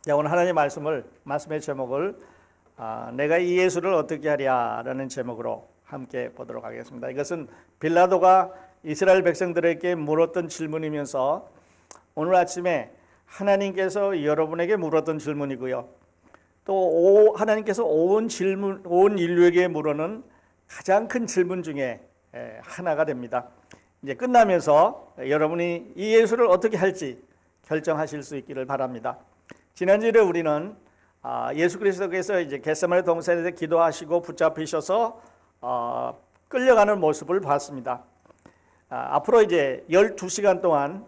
자, 오늘 하나님의 말씀의 제목을 내가 이 예수를 어떻게 하랴라는 제목으로 함께 보도록 하겠습니다. 이것은 빌라도가 이스라엘 백성들에게 물었던 질문이면서 오늘 아침에 하나님께서 여러분에게 물었던 질문이고요. 또 하나님께서 온 인류에게 물어는 가장 큰 질문 중에 하나가 됩니다. 이제 끝나면서 여러분이 이 예수를 어떻게 할지 결정하실 수 있기를 바랍니다. 지난주에 우리는 예수 그리스도께서 이제 겟세마네 동산에서 기도하시고 붙잡히셔서 끌려가는 모습을 봤습니다. 앞으로 이제 12시간 동안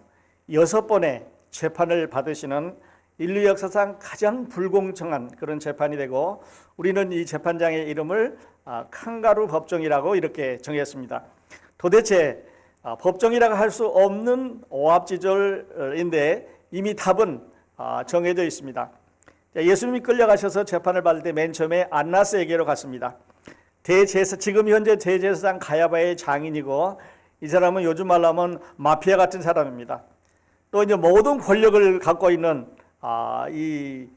6번의 재판을 받으시는 인류 역사상 가장 불공정한 그런 재판이 되고, 우리는 이 재판장의 이름을 칸가루 법정이라고 이렇게 정했습니다. 도대체 법정이라고 할 수 없는 오합지졸인데 이미 답은 정해져 있습니다. 예수님이 끌려가셔서 재판을 받을 때 맨 처음에 안나스에게로 갔습니다. 지금 현재 대제사장 가야바의 장인이고, 이 사람은 요즘 말로 하면 마피아 같은 사람입니다. 또 이제 모든 권력을 갖고 있는 이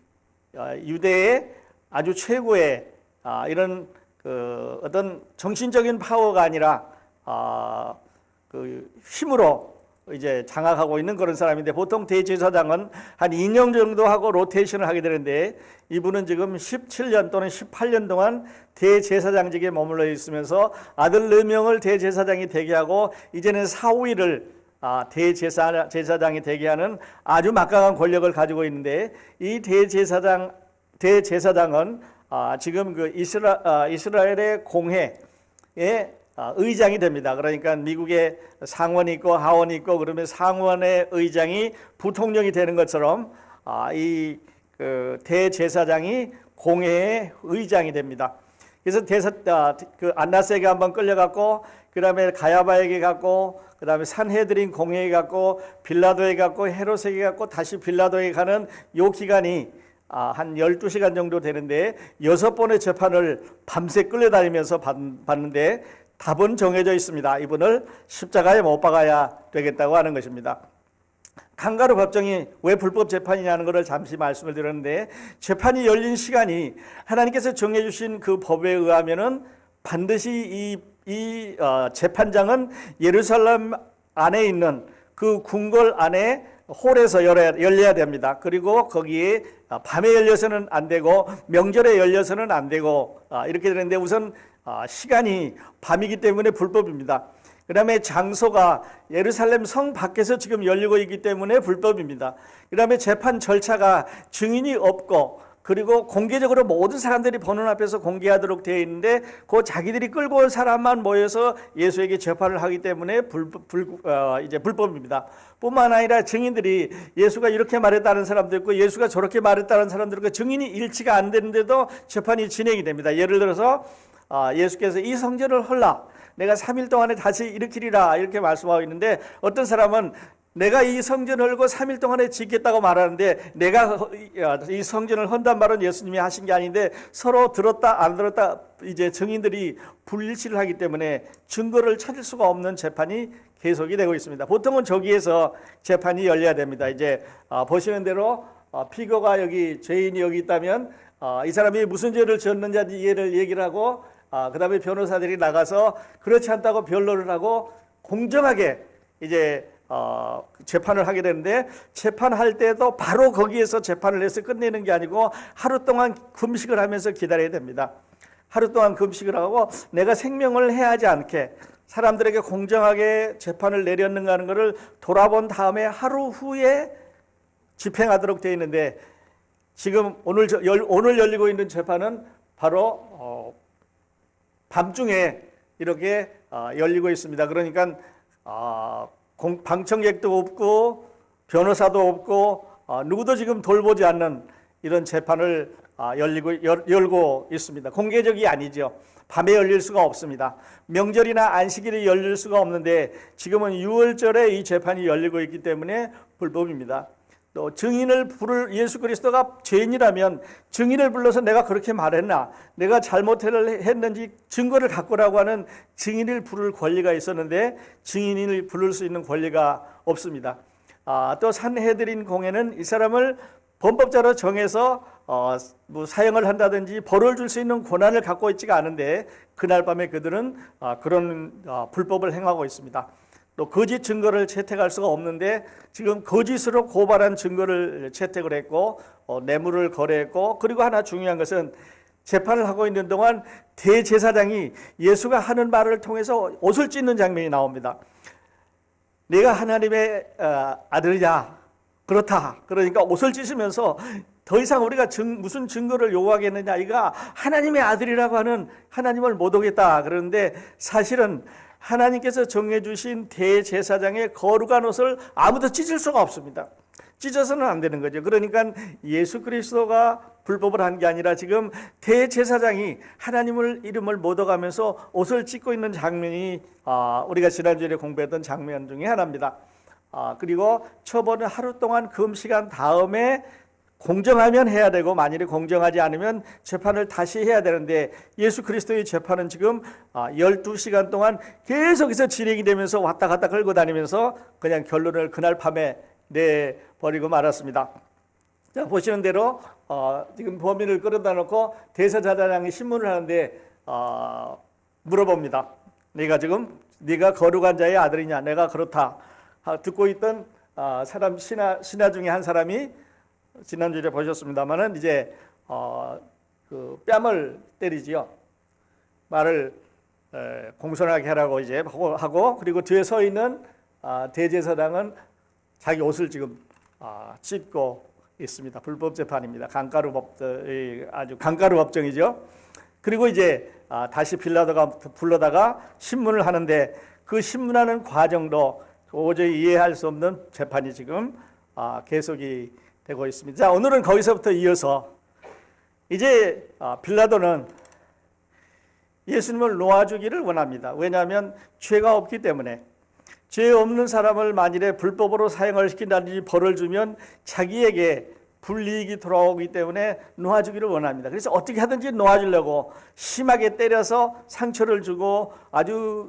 유대의 아주 최고의 이런 어떤 정신적인 파워가 아니라 그 힘으로 이제 장악하고 있는 그런 사람인데, 보통 대제사장은 한 2년 정도 하고 로테이션을 하게 되는데, 이분은 지금 17년 또는 18년 동안 대제사장직에 머물러 있으면서 아들 4명을 대제사장이 되게 하고, 이제는 사후위를 대제사장이 되게 하는 아주 막강한 권력을 가지고 있는데, 이 대제사장은 지금 그 이스라엘의 공회에 의장이 됩니다. 그러니까 미국의 상원이 있고 하원이 있고, 그러면 상원의 의장이 부통령이 되는 것처럼 이 대제사장이 공회의 의장이 됩니다. 그래서 그 안나스에게 한번 끌려갔고, 그 다음에 가야바에게 갔고, 그 다음에 산헤드린 공회에 갔고, 빌라도에 갔고, 헤롯에게 갔고, 다시 빌라도에 가는 요 기간이 한 12시간 정도 되는데, 6번의 재판을 밤새 끌려다니면서 받는데 답은 정해져 있습니다. 이분을 십자가에 못 박아야 되겠다고 하는 것입니다. 칸가루 법정이 왜 불법 재판이냐는 것을 잠시 말씀을 드렸는데, 재판이 열린 시간이 하나님께서 정해주신 그 법에 의하면은 반드시 이 재판장은 예루살렘 안에 있는 그 궁궐 안에 홀에서 열려야 됩니다. 그리고 거기에 밤에 열려서는 안 되고 명절에 열려서는 안 되고 이렇게 되는데, 우선 시간이 밤이기 때문에 불법입니다. 그 다음에 장소가 예루살렘 성 밖에서 지금 열리고 있기 때문에 불법입니다. 그 다음에 재판 절차가 증인이 없고, 그리고 공개적으로 모든 사람들이 보는 앞에서 공개하도록 되어 있는데, 그 자기들이 끌고 온 사람만 모여서 예수에게 재판을 하기 때문에 이제 불법입니다. 뿐만 아니라 증인들이 예수가 이렇게 말했다는 사람도 있고 예수가 저렇게 말했다는 사람도 있고, 증인이 일치가 안 되는데도 재판이 진행이 됩니다. 예를 들어서 예수께서 이 성전을 헐라, 내가 3일 동안에 다시 일으키리라, 이렇게 말씀하고 있는데, 어떤 사람은 내가 이 성전을 헐고 3일 동안에 짓겠다고 말하는데, 내가 이 성전을 헌단 말은 예수님이 하신 게 아닌데, 서로 들었다 안 들었다 이제 증인들이 불일치를 하기 때문에 증거를 찾을 수가 없는 재판이 계속이 되고 있습니다. 보통은 저기에서 재판이 열려야 됩니다. 이제 보시는 대로 피고가 여기, 죄인이 여기 있다면 이 사람이 무슨 죄를 지었는지 얘기를 하고, 그 다음에 변호사들이 나가서 그렇지 않다고 변론을 하고 공정하게 이제 재판을 하게 되는데, 재판할 때도 바로 거기에서 재판을 해서 끝내는 게 아니고 하루 동안 금식을 하면서 기다려야 됩니다. 하루 동안 금식을 하고 내가 생명을 해하지 않게 사람들에게 공정하게 재판을 내렸는가 하는 것을 돌아본 다음에 하루 후에 집행하도록 되어 있는데, 지금 오늘 열리고 있는 재판은 바로 밤중에 이렇게 열리고 있습니다. 그러니까 방청객도 없고 변호사도 없고 누구도 지금 돌보지 않는 이런 재판을 열고 있습니다. 공개적이 아니죠. 밤에 열릴 수가 없습니다. 명절이나 안식일에 열릴 수가 없는데, 지금은 6월절에 이 재판이 열리고 있기 때문에 불법입니다. 또 증인을 부를, 예수 그리스도가 죄인이라면 증인을 불러서 내가 그렇게 말했나, 내가 잘못했는지 증거를 갖고라고 하는 증인을 부를 권리가 있었는데, 증인을 부를 수 있는 권리가 없습니다. 또 산헤드린 공회는 이 사람을 범법자로 정해서 뭐 사형을 한다든지 벌을 줄 수 있는 권한을 갖고 있지가 않은데 그날 밤에 그들은 그런 불법을 행하고 있습니다. 또 거짓 증거를 채택할 수가 없는데 지금 거짓으로 고발한 증거를 채택을 했고 뇌물을 거래했고, 그리고 하나 중요한 것은 재판을 하고 있는 동안 대제사장이 예수가 하는 말을 통해서 옷을 찢는 장면이 나옵니다. 내가 하나님의 아들이냐? 그렇다. 그러니까 옷을 찢으면서 더 이상 우리가 무슨 증거를 요구하겠느냐? 이가 하나님의 아들이라고 하는 하나님을 못 오겠다. 그런데 사실은 하나님께서 정해주신 대제사장의 거룩한 옷을 아무도 찢을 수가 없습니다. 찢어서는 안 되는 거죠. 그러니까 예수 그리스도가 불법을 한 게 아니라 지금 대제사장이 하나님을 이름을 못 어가면서 옷을 찢고 있는 장면이 우리가 지난주에 공부했던 장면 중에 하나입니다. 그리고 처벌은 하루 동안 금시간 다음에 공정하면 해야 되고, 만일에 공정하지 않으면 재판을 다시 해야 되는데 예수 그리스도의 재판은 지금 12시간 동안 계속해서 진행이 되면서 왔다 갔다 끌고 다니면서 그냥 결론을 그날 밤에 내버리고 말았습니다. 자, 보시는 대로 지금 범인을 끌어다 놓고 대제사장이 신문을 하는데 물어봅니다. 네가 거룩한 자의 아들이냐? 내가 그렇다. 듣고 있던 사람 신하 중에 한 사람이 지난주에 보셨습니다만은 이제 그 뺨을 때리지요. 말을 공손하게 하라고 이제 하고, 그리고 뒤에 서 있는 대제사장은 자기 옷을 지금 찢고 있습니다. 불법 재판입니다. 아주 강가루 법정이죠. 그리고 이제 다시 빌라도가 불러다가 신문을 하는데 그 신문하는 과정도 도저히 이해할 수 없는 재판이 지금 계속이 되고 있습니다. 자, 오늘은 거기서부터 이어서 이제 빌라도는 예수님을 놓아주기를 원합니다. 왜냐하면 죄가 없기 때문에. 죄 없는 사람을 만일에 불법으로 사형을 시킨다든지 벌을 주면 자기에게 불이익이 돌아오기 때문에 놓아주기를 원합니다. 그래서 어떻게 하든지 놓아주려고 심하게 때려서 상처를 주고 아주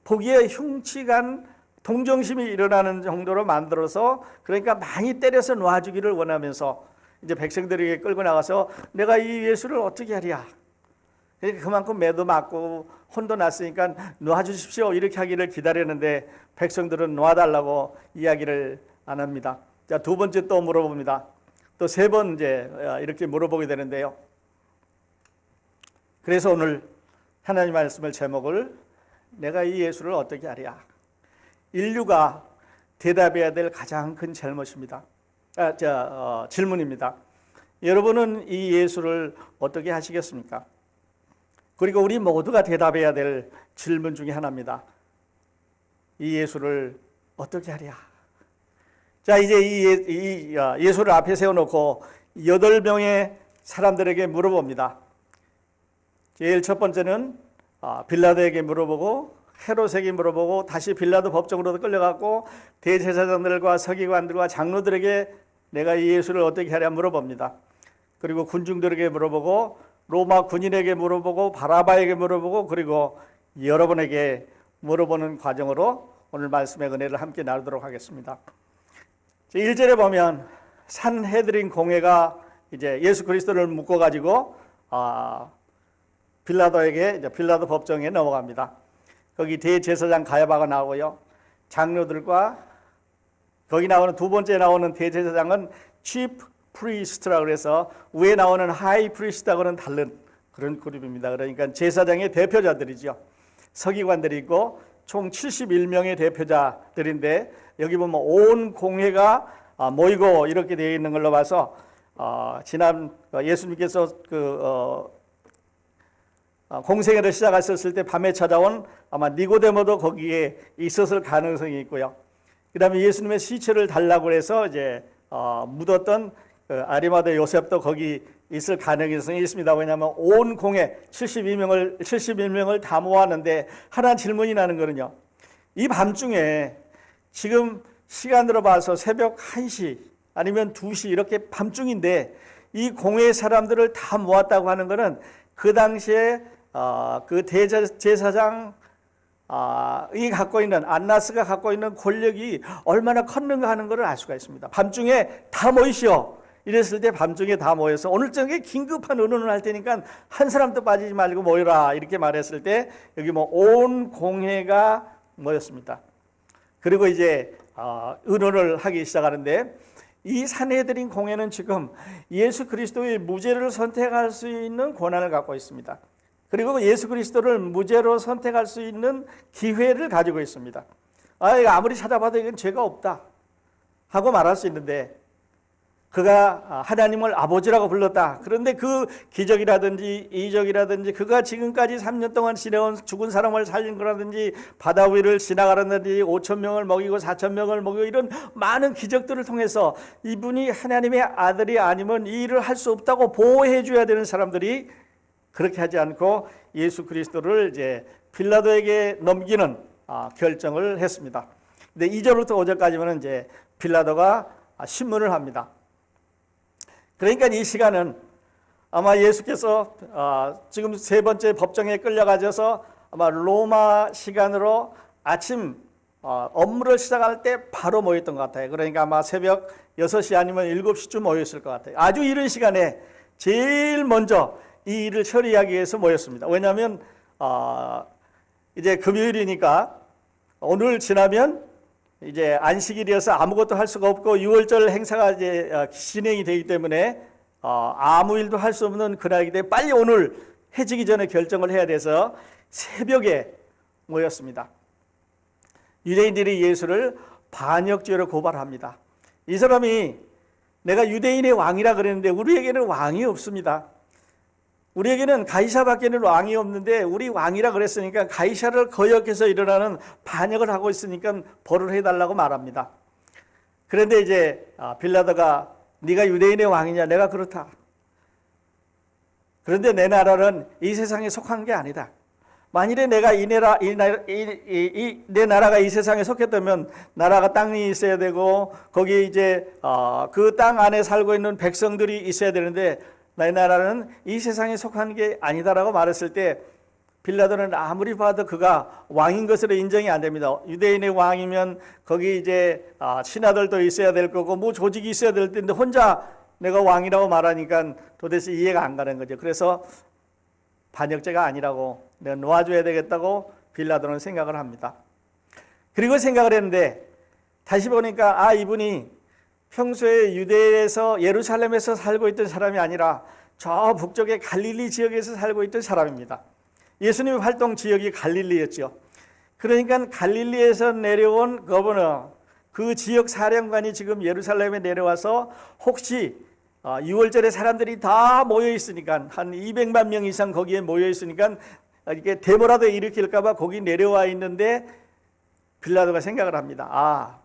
보기에 흉측한 동정심이 일어나는 정도로 만들어서, 그러니까 많이 때려서 놓아주기를 원하면서 이제 백성들에게 끌고 나가서 내가 이 예수를 어떻게 하랴? 그만큼 매도 맞고 혼도 났으니까 놓아주십시오 이렇게 하기를 기다렸는데 백성들은 놓아달라고 이야기를 안 합니다. 자, 두 번째 또 물어봅니다. 또 세 번 이제 이렇게 물어보게 되는데요. 그래서 오늘 하나님 말씀을 제목을 내가 이 예수를 어떻게 하랴? 인류가 대답해야 될 가장 큰 잘못입니다. 질문입니다. 여러분은 이 예수를 어떻게 하시겠습니까? 그리고 우리 모두가 대답해야 될 질문 중에 하나입니다. 이 예수를 어떻게 하랴? 자, 이제 이 예수를 앞에 세워놓고 8명의 사람들에게 물어봅니다. 제일 첫 번째는 빌라도에게 물어보고, 헤롯에게 물어보고, 다시 빌라도 법정으로 끌려갔고 대제사장들과 서기관들과 장로들에게 내가 이 예수를 어떻게 하랴 물어봅니다. 그리고 군중들에게 물어보고, 로마 군인에게 물어보고, 바라바에게 물어보고, 그리고 여러분에게 물어보는 과정으로 오늘 말씀의 은혜를 함께 나누도록 하겠습니다. 1절에 보면 산헤드린 공회가 이제 예수 그리스도를 묶어가지고 빌라도에게 이제 빌라도 법정에 넘어갑니다. 거기 대제사장 가야바가 나오고요. 장로들과 거기 나오는 두 번째 나오는 대제사장은 chief priest라고 해서 위에 나오는 high priest하고는 다른 그런 그룹입니다. 그러니까 제사장의 대표자들이죠. 서기관들이 있고 총 71명의 대표자들인데 여기 보면 온 공회가 모이고 이렇게 되어 있는 걸로 봐서 지난 예수님께서 공생애를 시작하셨을 때 밤에 찾아온 아마 니고데모도 거기에 있었을 가능성이 있고요. 그다음에 예수님의 시체를 달라고 해서 이제 묻었던 아리마대 요셉도 거기 있을 가능성이 있습니다. 왜냐하면 온 공회 71명을 다 모았는데 하나 질문이 나는 거는요. 이 밤중에 지금 시간으로 봐서 새벽 1시 아니면 2시 이렇게 밤중인데 이 공회 사람들을 다 모았다고 하는 것은 그 당시에 그 대제사장 이 갖고 있는 안나스가 갖고 있는 권력이 얼마나 컸는가 하는 것을 알 수가 있습니다. 밤중에 다 모이시오. 이랬을 때 밤중에 다 모여서 오늘 저녁에 긴급한 의논을 할 테니까 한 사람도 빠지지 말고 모여라 이렇게 말했을 때 여기 뭐 온 공회가 모였습니다. 그리고 이제 의논을 하기 시작하는데 이 산헤드린 공회는 지금 예수 그리스도의 무죄를 선택할 수 있는 권한을 갖고 있습니다. 그리고 예수 그리스도를 무죄로 선택할 수 있는 기회를 가지고 있습니다. 아무리 찾아봐도 이건 죄가 없다 하고 말할 수 있는데 그가 하나님을 아버지라고 불렀다. 그런데 그 기적이라든지 이적이라든지 그가 지금까지 3년 동안 지내온 죽은 사람을 살린 거라든지 바다 위를 지나가라든지 5,000명을 먹이고 4,000명을 먹이고 이런 많은 기적들을 통해서 이분이 하나님의 아들이 아니면 이 일을 할 수 없다고 보호해 줘야 되는 사람들이 그렇게 하지 않고 예수 그리스도를 이제 빌라도에게 넘기는 결정을 했습니다. 근데 2절부터 5절까지는 이제 빌라도가 신문을 합니다. 그러니까 이 시간은 아마 예수께서 지금 세 번째 법정에 끌려가셔서 아마 로마 시간으로 아침 업무를 시작할 때 바로 모였던 것 같아요. 그러니까 아마 새벽 6시 아니면 7시쯤 모였을 것 같아요. 아주 이른 시간에 제일 먼저 이 일을 처리하기 위해서 모였습니다. 왜냐하면 이제 금요일이니까 오늘 지나면 이제 안식일이어서 아무것도 할 수가 없고 6월절 행사가 이제 진행이 되기 때문에 아무 일도 할 수 없는 그날이기 때문에 빨리 오늘 해지기 전에 결정을 해야 돼서 새벽에 모였습니다. 유대인들이 예수를 반역죄로 고발합니다. 이 사람이 내가 유대인의 왕이라 그랬는데 우리에게는 왕이 없습니다. 우리에게는 가이사밖에는 왕이 없는데 우리 왕이라 그랬으니까 가이사를 거역해서 일어나는 반역을 하고 있으니까 벌을 해달라고 말합니다. 그런데 이제 빌라도가 네가 유대인의 왕이냐? 내가 그렇다. 그런데 내 나라는 이 세상에 속한 게 아니다. 만일에 내가 내 나라가 이 세상에 속했다면 나라가 땅이 있어야 되고 거기에 이제 그 땅 안에 살고 있는 백성들이 있어야 되는데 내 나라는 이 세상에 속한 게 아니다라고 말했을 때 빌라도는 아무리 봐도 그가 왕인 것으로 인정이 안 됩니다. 유대인의 왕이면 거기 이제 신하들도 있어야 될 거고 뭐 조직이 있어야 될 텐데 혼자 내가 왕이라고 말하니까 도대체 이해가 안 가는 거죠. 그래서 반역죄가 아니라고 내가 놓아줘야 되겠다고 빌라도는 생각을 합니다. 그리고 생각을 했는데 다시 보니까 이분이 평소에 유대에서 예루살렘에서 살고 있던 사람이 아니라 저 북쪽의 갈릴리 지역에서 살고 있던 사람입니다. 예수님의 활동 지역이 갈릴리였죠. 그러니까 갈릴리에서 내려온 거버너 그 지역 사령관이 지금 예루살렘에 내려와서 혹시 6월절에 사람들이 다 모여 있으니까 한 200만 명 이상 거기에 모여 있으니까 이렇게 데모라도 일으킬까 봐 거기 내려와 있는데 빌라도가 생각을 합니다.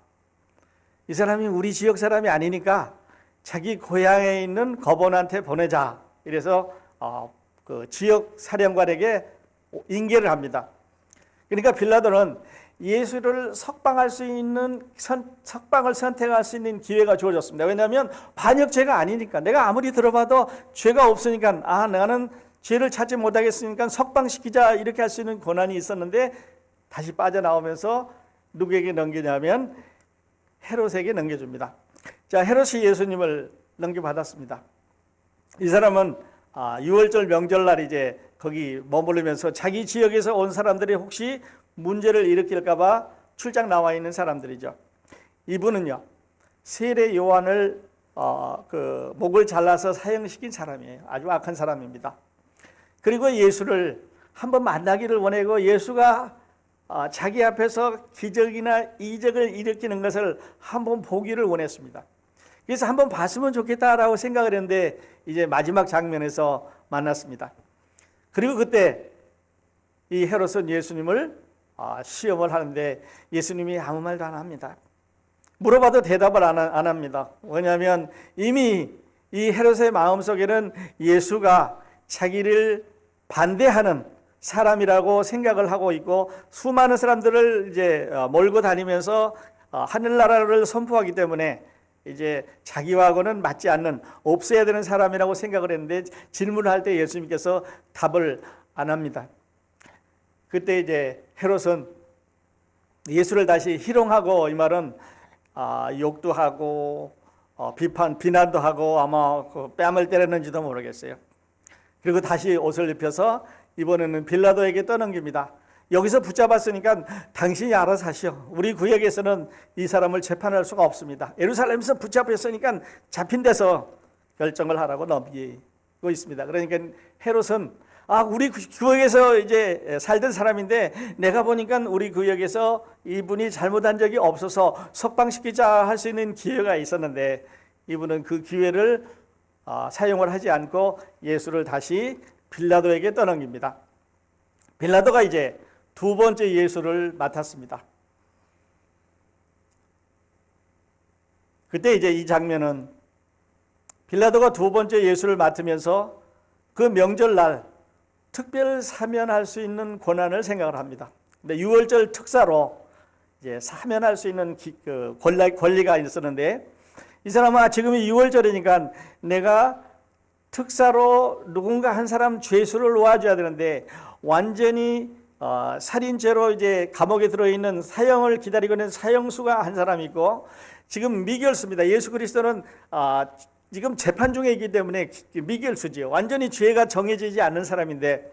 이 사람이 우리 지역 사람이 아니니까 자기 고향에 있는 거버너한테 보내자. 이래서 그 지역 사령관에게 인계를 합니다. 그러니까 빌라도는 예수를 석방할 수 있는 석방을 선택할 수 있는 기회가 주어졌습니다. 왜냐하면 반역죄가 아니니까 내가 아무리 들어봐도 죄가 없으니까 나는 죄를 찾지 못하겠으니까 석방시키자 이렇게 할 수 있는 권한이 있었는데 다시 빠져나오면서 누구에게 넘기냐면 헤롯에게 넘겨줍니다. 자, 헤롯이 예수님을 넘겨받았습니다. 이 사람은 6월절 명절날 이제 거기 머무르면서 자기 지역에서 온 사람들이 혹시 문제를 일으킬까봐 출장 나와 있는 사람들이죠. 이분은요 세례 요한을 그 목을 잘라서 사형시킨 사람이에요. 아주 악한 사람입니다. 그리고 예수를 한번 만나기를 원하고 예수가 자기 앞에서 기적이나 이적을 일으키는 것을 한번 보기를 원했습니다. 그래서 한번 봤으면 좋겠다라고 생각을 했는데 이제 마지막 장면에서 만났습니다. 그리고 그때 이 헤롯은 예수님을 시험을 하는데 예수님이 아무 말도 안 합니다. 물어봐도 대답을 안 합니다. 왜냐하면 이미 이 헤롯의 마음속에는 예수가 자기를 반대하는 사람이라고 생각을 하고 있고 수많은 사람들을 이제 몰고 다니면서 하늘나라를 선포하기 때문에 이제 자기와는 맞지 않는 없애야 되는 사람이라고 생각을 했는데 질문을 할 때 예수님께서 답을 안 합니다. 그때 이제 헤롯은 예수를 다시 희롱하고, 이 말은 욕도 하고 비난도 하고 아마 그 뺨을 때렸는지도 모르겠어요. 그리고 다시 옷을 입혀서 이번에는 빌라도에게 떠넘깁니다. 여기서 붙잡았으니까 당신이 알아서 하시오. 우리 구역에서는 이 사람을 재판할 수가 없습니다. 예루살렘에서 붙잡혔으니까 잡힌 데서 결정을 하라고 넘기고 있습니다. 그러니까 헤롯은 우리 구역에서 이제 살던 사람인데 내가 보니까 우리 구역에서 이분이 잘못한 적이 없어서 석방시키자 할 수 있는 기회가 있었는데 이분은 그 기회를 사용을 하지 않고 예수를 다시 빌라도에게 떠넘깁니다. 빌라도가 이제 두 번째 예수를 맡았습니다. 그때 이제 이 장면은 빌라도가 두 번째 예수를 맡으면서 그 명절날 특별 사면할 수 있는 권한을 생각을 합니다. 근데 유월절 특사로 이제 사면할 수 있는 권리가 있었는데 이 사람은 지금이 유월절이니까 내가 특사로 누군가 한 사람 죄수를 놓아줘야 되는데 완전히 살인죄로 이제 감옥에 들어있는 사형을 기다리고 있는 사형수가 한 사람 있고 지금 미결수입니다. 예수 그리스도는 지금 재판 중에 있기 때문에 미결수지요. 완전히 죄가 정해지지 않는 사람인데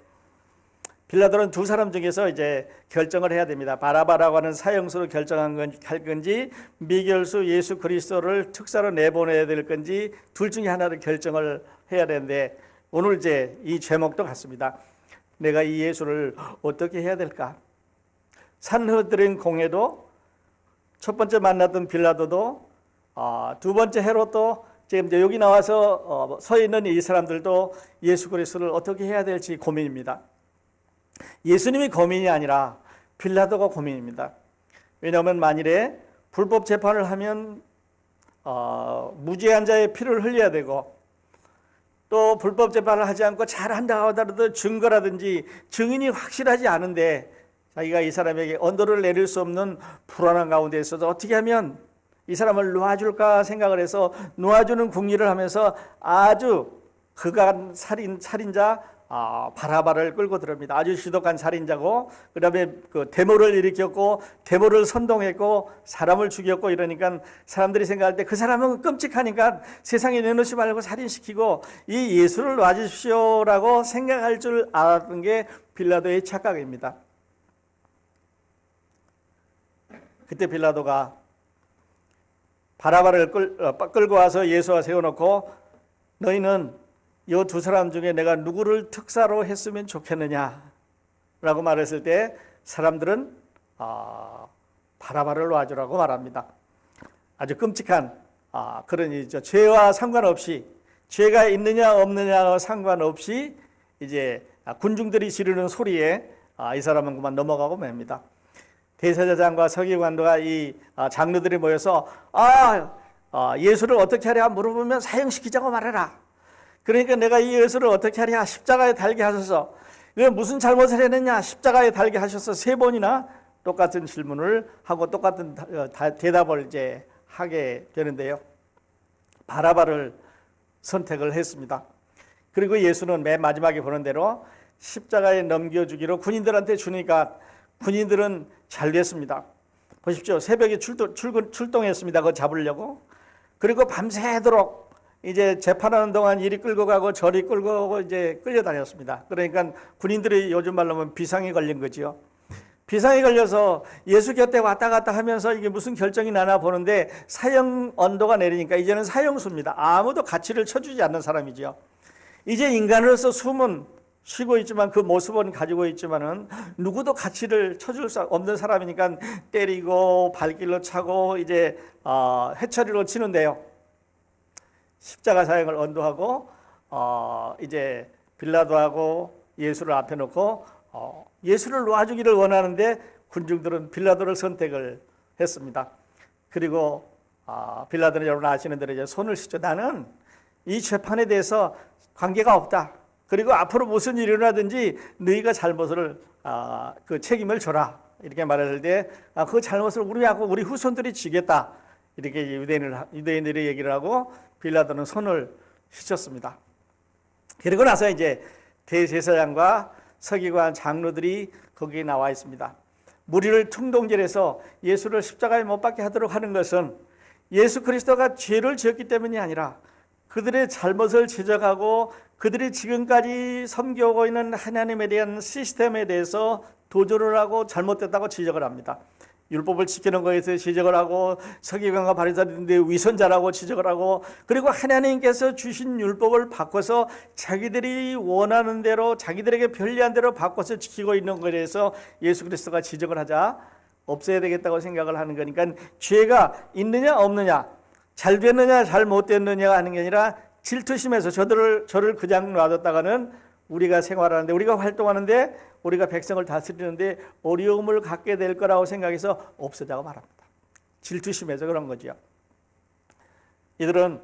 빌라도는 두 사람 중에서 이제 결정을 해야 됩니다. 바라바라고 하는 사형수로 할 건지 미결수 예수 그리스도를 특사로 내보내야 될 건지 둘 중에 하나를 결정을 해야 되는데 오늘 이제 이 제목도 같습니다. 내가 이 예수를 어떻게 해야 될까? 산헤드린 공회도 첫 번째 만났던 빌라도도 두 번째 헤롯도 지금 여기 나와서 서 있는 이 사람들도 예수 그리스도를 어떻게 해야 될지 고민입니다. 예수님이 고민이 아니라 빌라도가 고민입니다. 왜냐하면 만일에 불법 재판을 하면 무죄한 자의 피를 흘려야 되고 또 불법 재판을 하지 않고 잘한다 하더라도 증거라든지 증인이 확실하지 않은데 자기가 이 사람에게 언도를 내릴 수 없는 불안한 가운데 있어서 어떻게 하면 이 사람을 놓아줄까 생각을 해서 놓아주는 궁리를 하면서 아주 극한 살인자 바라바를 끌고 들어옵니다. 아주 지독한 살인자고 그 다음에 그 데모를 일으켰고 데모를 선동했고 사람을 죽였고 이러니까 사람들이 생각할 때 그 사람은 끔찍하니까 세상에 내놓지 말고 살인시키고 이 예수를 놔주십시오라고 생각할 줄 알았던 게 빌라도의 착각입니다. 그때 빌라도가 바라바를 끌고 와서 예수와 세워놓고 너희는 이 두 사람 중에 내가 누구를 특사로 했으면 좋겠느냐라고 말했을 때 사람들은 바라바를 놔주라고 말합니다. 아주 끔찍한 그런 일이죠. 죄와 상관없이 죄가 있느냐 없느냐와 상관없이 이제 군중들이 지르는 소리에 이 사람은 그만 넘어가고 맙니다. 대제사장과 서기관과 이 장로들이 모여서 예수를 어떻게 하랴 물어보면 사형시키자고 말해라. 그러니까 내가 이 예수를 어떻게 하랴 십자가에 달게 하셔서 왜 무슨 잘못을 했느냐 십자가에 달게 하셔서 세 번이나 똑같은 질문을 하고 똑같은 대답을 이제 하게 되는데요. 바라바를 선택을 했습니다. 그리고 예수는 맨 마지막에 보는 대로 십자가에 넘겨주기로 군인들한테 주니까 군인들은 잘 됐습니다. 보십시오. 새벽에 출동했습니다. 그거 잡으려고. 그리고 밤새도록 이제 재판하는 동안 이리 끌고 가고 저리 끌고 가고 이제 끌려다녔습니다. 그러니까 군인들이 요즘 말로 하면 비상이 걸린 거지요. 비상이 걸려서 예수 곁에 왔다 갔다 하면서 이게 무슨 결정이 나나 보는데 사형 언도가 내리니까 이제는 사형수입니다. 아무도 가치를 쳐주지 않는 사람이죠. 이제 인간으로서 숨은 쉬고 있지만 그 모습은 가지고 있지만은 누구도 가치를 쳐줄 수 없는 사람이니까 때리고 발길로 차고 이제 회초리로 치는데요. 십자가 사형을 언도하고 이제 빌라도하고 예수를 앞에 놓고 예수를 놓아주기를 원하는데 군중들은 빌라도를 선택을 했습니다. 그리고 빌라도는 여러분 아시는 대로 이제 손을 씻죠. 나는 이 재판에 대해서 관계가 없다. 그리고 앞으로 무슨 일이 일어나든지 너희가 잘못을 그 책임을 져라. 이렇게 말할 때 그 잘못을 우리하고 우리 후손들이 지겠다. 이렇게 유대인들이 얘기를 하고 빌라도는 손을 씻었습니다. 그리고 나서 이제 대제사장과 서기관 장로들이 거기에 나와 있습니다. 무리를 충동질해서 예수를 십자가에 못 박게 하도록 하는 것은 예수 그리스도가 죄를 지었기 때문이 아니라 그들의 잘못을 지적하고 그들이 지금까지 섬겨오고 있는 하나님에 대한 시스템에 대해서 도전을 하고 잘못됐다고 지적을 합니다. 율법을 지키는 것에서 지적을 하고 서기관과 바리새인들이 위선자라고 지적을 하고, 그리고 하나님께서 주신 율법을 바꿔서 자기들이 원하는 대로 자기들에게 편리한 대로 바꿔서 지키고 있는 것에 대해서 예수 그리스도가 지적을 하자 없애야 되겠다고 생각을 하는 거니까, 죄가 있느냐 없느냐, 잘 됐느냐 잘 못됐느냐가 하는 게 아니라 질투심에서 저를 그냥 놔뒀다가는 우리가 생활하는데, 우리가 활동하는데, 우리가 백성을 다스리는데 어려움을 갖게 될 거라고 생각해서 없애자고 말합니다. 질투심에서 그런 거죠. 이들은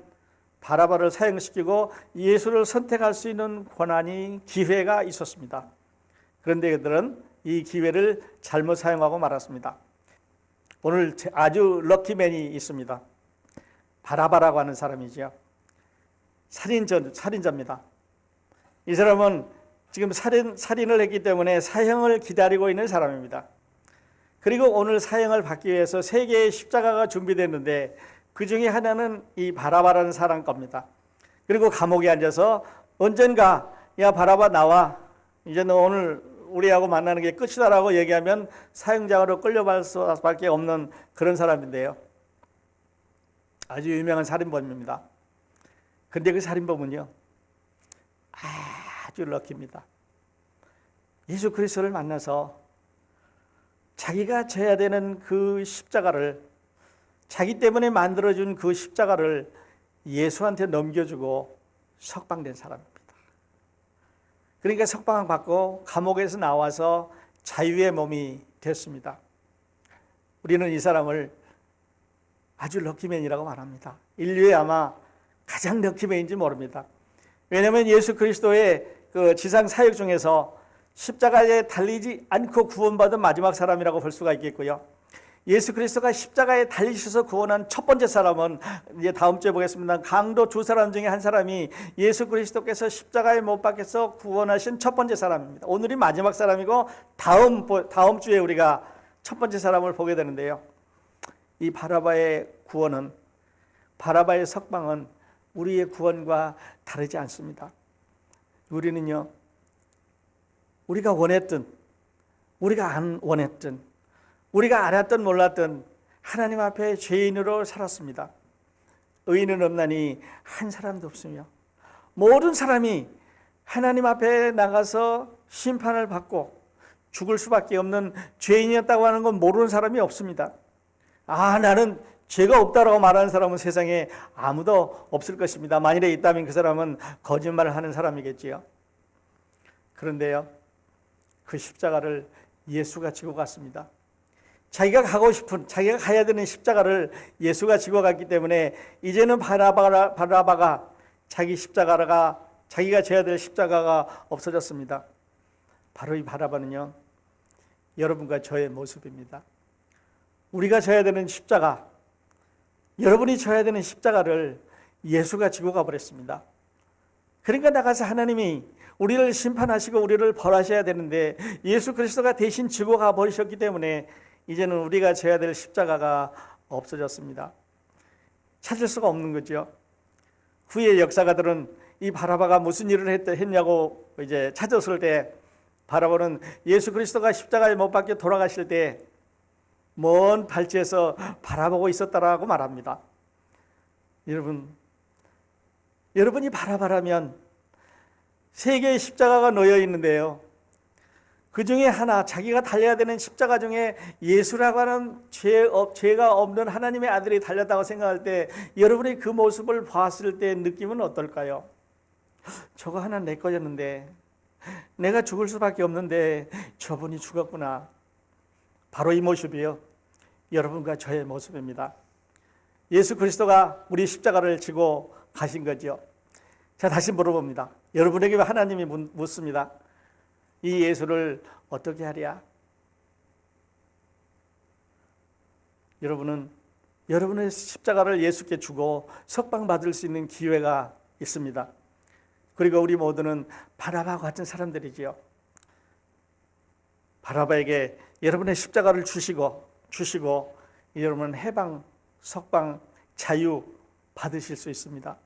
바라바를 사형시키고 예수를 선택할 수 있는 권한이, 기회가 있었습니다. 그런데 그들은 이 기회를 잘못 사용하고 말았습니다. 오늘 아주 럭키맨이 있습니다. 바라바라고 하는 사람이죠. 살인자입니다. 이 사람은 지금 살인을 했기 때문에 사형을 기다리고 있는 사람입니다. 그리고 오늘 사형을 받기 위해서 3개의 십자가가 준비됐는데 그 중에 하나는 이 바라바라는 사람 겁니다. 그리고 감옥에 앉아서 언젠가 야 바라바 나와, 이제 너 오늘 우리하고 만나는 게 끝이다라고 얘기하면 사형장으로 끌려갈 수밖에 없는 그런 사람인데요. 아주 유명한 살인범입니다. 그런데 그 살인범은요 아주 럭키입니다. 예수 그리스도를 만나서 자기가 져야 되는 그 십자가를, 자기 때문에 만들어준 그 십자가를 예수한테 넘겨주고 석방된 사람입니다. 그러니까 석방을 받고 감옥에서 나와서 자유의 몸이 됐습니다. 우리는 이 사람을 아주 럭키맨이라고 말합니다. 인류의 아마 가장 럭키맨인지 모릅니다. 왜냐하면 예수 그리스도의 그 지상 사역 중에서 십자가에 달리지 않고 구원받은 마지막 사람이라고 볼 수가 있겠고요. 예수 그리스도가 십자가에 달리셔서 구원한 첫 번째 사람은 이제 다음 주에 보겠습니다. 강도 2사람 중에 한 사람이 예수 그리스도께서 십자가에 못 박혀서 구원하신 첫 번째 사람입니다. 오늘이 마지막 사람이고 다음 주에 우리가 첫 번째 사람을 보게 되는데요. 이 바라바의 구원은, 바라바의 석방은 우리의 구원과 다르지 않습니다. 우리는요, 우리가 원했든 우리가 안 원했든 우리가 알았든 몰랐든 하나님 앞에 죄인으로 살았습니다. 의인은 없나니 한 사람도 없으며 모든 사람이 하나님 앞에 나가서 심판을 받고 죽을 수밖에 없는 죄인이었다고 하는 건 모르는 사람이 없습니다. 나는 죄가 없다라고 말하는 사람은 세상에 아무도 없을 것입니다. 만일에 있다면 그 사람은 거짓말을 하는 사람이겠지요. 그런데요, 그 십자가를 예수가 지고 갔습니다. 자기가 가고 싶은, 자기가 가야 되는 십자가를 예수가 지고 갔기 때문에 이제는 바라바가 자기가 져야 될 십자가가 없어졌습니다. 바로 이 바라바는요, 여러분과 저의 모습입니다. 우리가 져야 되는 십자가, 여러분이 져야 되는 십자가를 예수가 지고 가버렸습니다. 그러니까 나가서 하나님이 우리를 심판하시고 우리를 벌하셔야 되는데 예수 그리스도가 대신 지고 가버리셨기 때문에 이제는 우리가 져야 될 십자가가 없어졌습니다. 찾을 수가 없는 거죠. 후에 역사가들은 이 바라바가 무슨 일을 했냐고 이제 찾았을 때, 바라바는 예수 그리스도가 십자가에 못 박혀 돌아가실 때 먼 발치에서 바라보고 있었다라고 말합니다. 여러분이 바라바라면 3개의 십자가가 놓여 있는데요, 그 중에 하나, 자기가 달려야 되는 십자가 중에 예수라고 하는 죄가 없는 하나님의 아들이 달렸다고 생각할 때 여러분이 그 모습을 봤을 때 느낌은 어떨까요? 저거 하나 내 거였는데, 내가 죽을 수밖에 없는데 저분이 죽었구나. 바로 이 모습이요, 여러분과 저의 모습입니다. 예수 그리스도가 우리 십자가를 지고 가신 거죠. 자, 다시 물어봅니다. 여러분에게 하나님이 묻습니다. 이 예수를 어떻게 하랴? 여러분은 여러분의 십자가를 예수께 주고 석방받을 수 있는 기회가 있습니다. 그리고 우리 모두는 바라바와 같은 사람들이지요. 바라바에게 여러분의 십자가를 주시고 여러분은 해방, 석방, 자유 받으실 수 있습니다.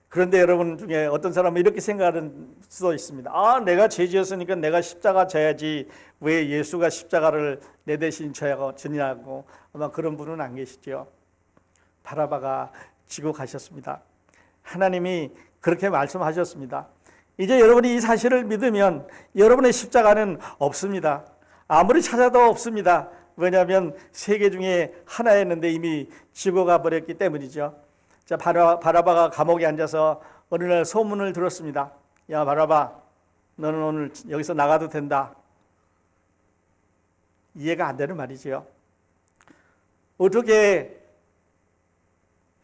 그런데 여러분 중에 어떤 사람은 이렇게 생각하는 수도 있습니다. 내가 죄 지었으니까 내가 십자가 져야지 왜 예수가 십자가를 내 대신 지냐고 아마 그런 분은 안 계시죠. 바라바가 지고 가셨습니다. 하나님이 그렇게 말씀하셨습니다. 이제 여러분이 이 사실을 믿으면 여러분의 십자가는 없습니다. 아무리 찾아도 없습니다. 왜냐하면 세 개 중에 하나였는데 이미 지고 가버렸기 때문이죠. 자, 바라바가 감옥에 앉아서 어느 날 소문을 들었습니다. 야, 바라바, 너는 오늘 여기서 나가도 된다. 이해가 안 되는 말이지요. 어떻게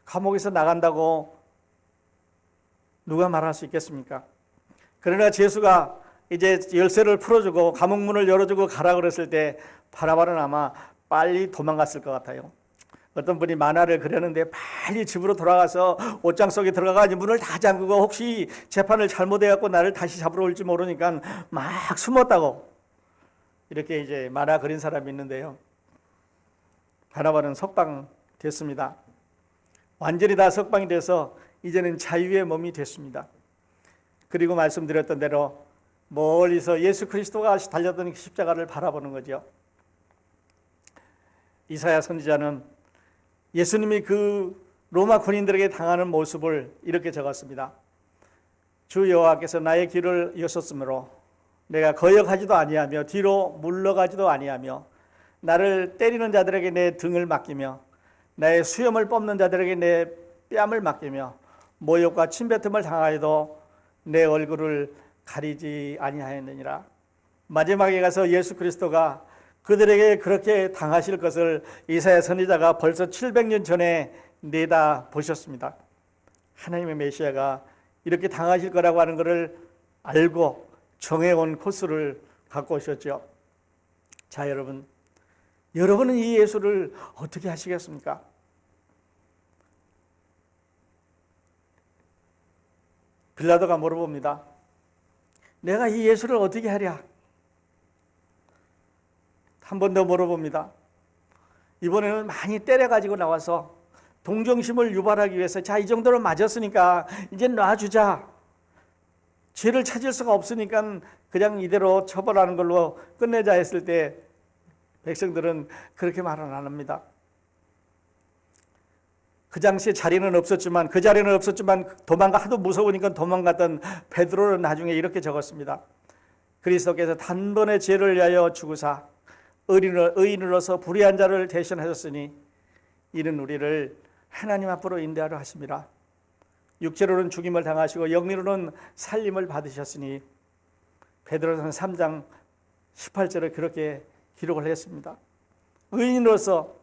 감옥에서 나간다고 누가 말할 수 있겠습니까? 그러나 예수가 이제 열쇠를 풀어주고 감옥문을 열어주고 가라 그랬을 때 바라바는 아마 빨리 도망갔을 것 같아요. 어떤 분이 만화를 그렸는데 빨리 집으로 돌아가서 옷장 속에 들어가서 문을 다 잠그고 혹시 재판을 잘못해갖고 나를 다시 잡으러 올지 모르니까 막 숨었다고 이렇게 이제 만화 그린 사람이 있는데요. 바라바는 석방됐습니다. 완전히 다 석방이 돼서 이제는 자유의 몸이 됐습니다. 그리고 말씀드렸던 대로 멀리서 예수 그리스도가 달렸던 십자가를 바라보는 거죠. 이사야 선지자는 예수님이 그 로마 군인들에게 당하는 모습을 이렇게 적었습니다. 주 여호와께서 나의 길을 여셨으므로 내가 거역하지도 아니하며 뒤로 물러가지도 아니하며 나를 때리는 자들에게 내 등을 맡기며 나의 수염을 뽑는 자들에게 내 뺨을 맡기며 모욕과 침뱉음을 당하여도 내 얼굴을 가리지 아니하였느니라. 마지막에 가서 예수 그리스도가 그들에게 그렇게 당하실 것을 이사야 선지자가 벌써 700년 전에 내다 보셨습니다. 하나님의 메시아가 이렇게 당하실 거라고 하는 것을 알고 정해온 코스를 갖고 오셨죠. 자, 여러분은 이 예수를 어떻게 하시겠습니까? 빌라도가 물어봅니다. 내가 이 예수를 어떻게 하랴? 한 번 더 물어봅니다. 이번에는 많이 때려가지고 나와서 동정심을 유발하기 위해서 자, 이 정도로 맞았으니까 이제 놔주자. 죄를 찾을 수가 없으니까 그냥 이대로 처벌하는 걸로 끝내자 했을 때 백성들은 그렇게 말은 안 합니다. 그 당시에 자리는 없었지만 하도 무서우니까 도망갔던 베드로는 나중에 이렇게 적었습니다. 그리스도께서 단번에 죄를 위하여 죽으사 의인으로서 불의한 자를 대신하셨으니 이는 우리를 하나님 앞으로 인도하려 하심이라. 육체로는 죽임을 당하시고 영리로는 살림을 받으셨으니 베드로전서 3장 18절에 그렇게 기록을 했습니다. 의인으로서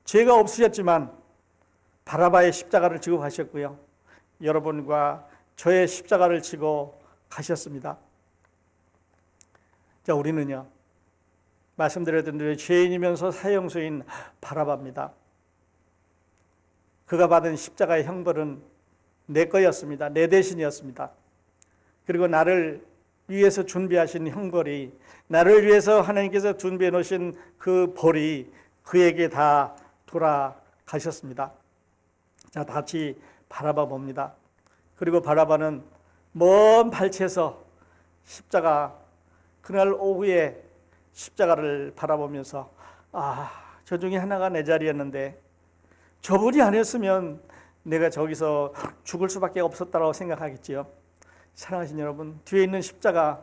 죄가 없으셨지만 바라바의 십자가를 지고 가셨고요. 여러분과 저의 십자가를 지고 가셨습니다. 자, 우리는요, 말씀드렸던 대로 죄인이면서 사형수인 바라바입니다. 그가 받은 십자가의 형벌은 내 거였습니다. 내 대신이었습니다. 그리고 나를 위해서 준비하신 형벌이, 나를 위해서 하나님께서 준비해 놓으신 그 벌이 그에게 다 돌아가셨습니다. 자, 다시 바라봐 봅니다. 그리고 바라바는 먼 발치에서 그날 오후에 십자가를 바라보면서 저 중에 하나가 내 자리였는데 저분이 아니었으면 내가 저기서 죽을 수밖에 없었다고 생각하겠지요. 사랑하신 여러분, 뒤에 있는 십자가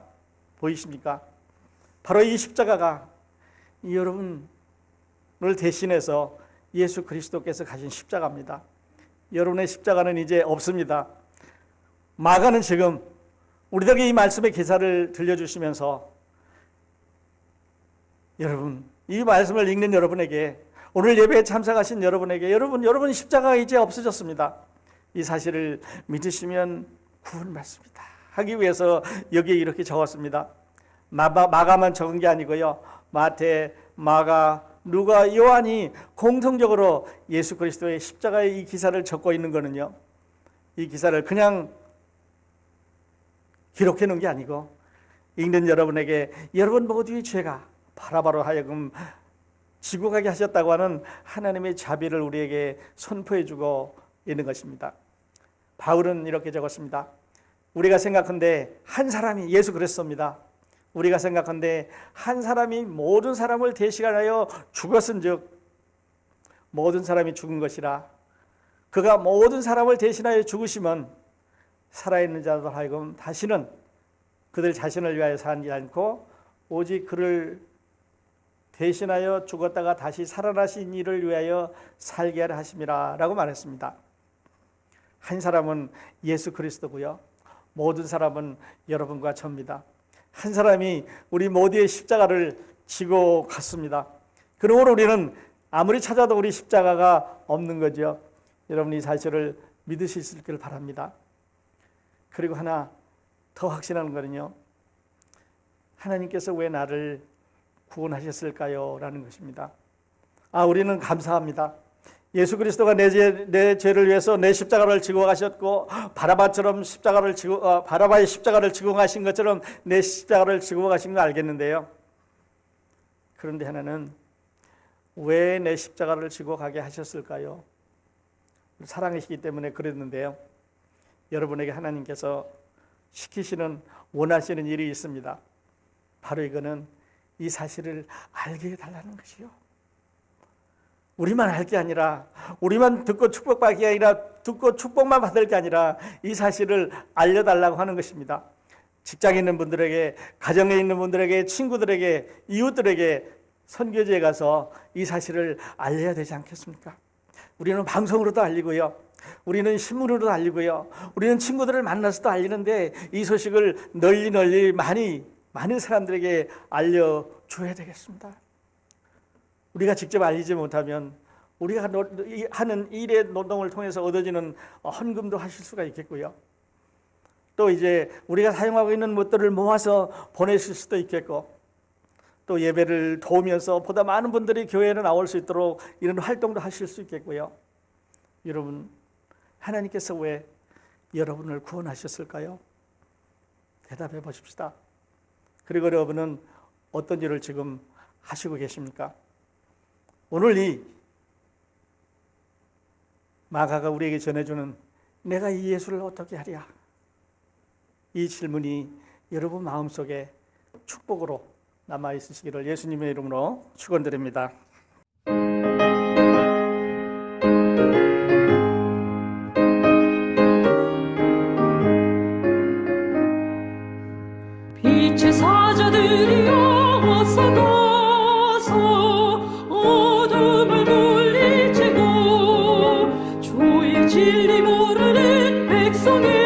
보이십니까? 바로 이 십자가가 여러분을 대신해서 예수 그리스도께서 가신 십자가입니다. 여러분의 십자가는 이제 없습니다. 마가는 지금 우리에게 이 말씀의 기사를 들려주시면서 여러분, 이 말씀을 읽는 여러분에게, 오늘 예배에 참석하신 여러분에게 여러분 십자가가 이제 없어졌습니다. 이 사실을 믿으시면 구원 받습니다 하기 위해서 여기에 이렇게 적었습니다. 마가만 적은 게 아니고요, 마태, 마가, 누가, 요한이 공통적으로 예수 그리스도의 십자가의 이 기사를 적고 있는 거는요, 이 기사를 그냥 기록해 놓은 게 아니고 읽는 여러분에게 여러분 모두의 죄가 바라바로 하여금 지고 가게 하셨다고 하는 하나님의 자비를 우리에게 선포해 주고 있는 것입니다. 바울은 이렇게 적었습니다. 우리가 생각한데 한 사람이, 예수 그랬습니다. 우리가 생각한데 한 사람이 모든 사람을 대신하여 죽었은즉 모든 사람이 죽은 것이라. 그가 모든 사람을 대신하여 죽으시면 살아있는 자도 하여금 다시는 그들 자신을 위하여 사지 않고 오직 그를 대신하여 죽었다가 다시 살아나신 이를 위하여 살게 하려 하심이라 라고 말했습니다. 한 사람은 예수 그리스도고요, 모든 사람은 여러분과 저입니다. 한 사람이 우리 모두의 십자가를 지고 갔습니다. 그러므로 우리는 아무리 찾아도 우리 십자가가 없는 거죠. 여러분 이 사실을 믿으실 수 있기를 바랍니다. 그리고 하나 더 확신하는 거는요, 하나님께서 왜 나를 구원하셨을까요? 라는 것입니다. 우리는 감사합니다. 예수 그리스도가 내 죄를 위해서 내 십자가를 지고 가셨고 바라바의 십자가를 지고 가신 것처럼 내 십자가를 지고 가신 거 알겠는데요. 그런데 하나는 왜 내 십자가를 지고 가게 하셨을까요? 사랑이시기 때문에 그랬는데요. 여러분에게 하나님께서 시키시는, 원하시는 일이 있습니다. 바로 이거는 이 사실을 알게 해달라는 것이요. 우리만 알 게 아니라, 우리만 듣고 축복받기 아니라, 듣고 축복만 받을 게 아니라 이 사실을 알려달라고 하는 것입니다. 직장에 있는 분들에게, 가정에 있는 분들에게, 친구들에게, 이웃들에게 선교지에 가서 이 사실을 알려야 되지 않겠습니까? 우리는 방송으로도 알리고요, 우리는 신문으로도 알리고요, 우리는 친구들을 만나서도 알리는데 이 소식을 널리 많은 사람들에게 알려줘야 되겠습니다. 우리가 직접 알리지 못하면 우리가 하는 일의 노동을 통해서 얻어지는 헌금도 하실 수가 있겠고요, 또 이제 우리가 사용하고 있는 것들을 모아서 보내실 수도 있겠고, 또 예배를 도우면서 보다 많은 분들이 교회에 나올 수 있도록 이런 활동도 하실 수 있겠고요. 여러분, 하나님께서 왜 여러분을 구원하셨을까요? 대답해 보십시다. 그리고 여러분은 어떤 일을 지금 하시고 계십니까? 오늘 이 마가가 우리에게 전해주는 내가 이 예수를 어떻게 하랴, 이 질문이 여러분 마음속에 축복으로 남아있으시기를 예수님의 이름으로 축원드립니다. 빛의 사자들이여 어서 가서 어둠을 물리치고 주의 진리 모르는 백성의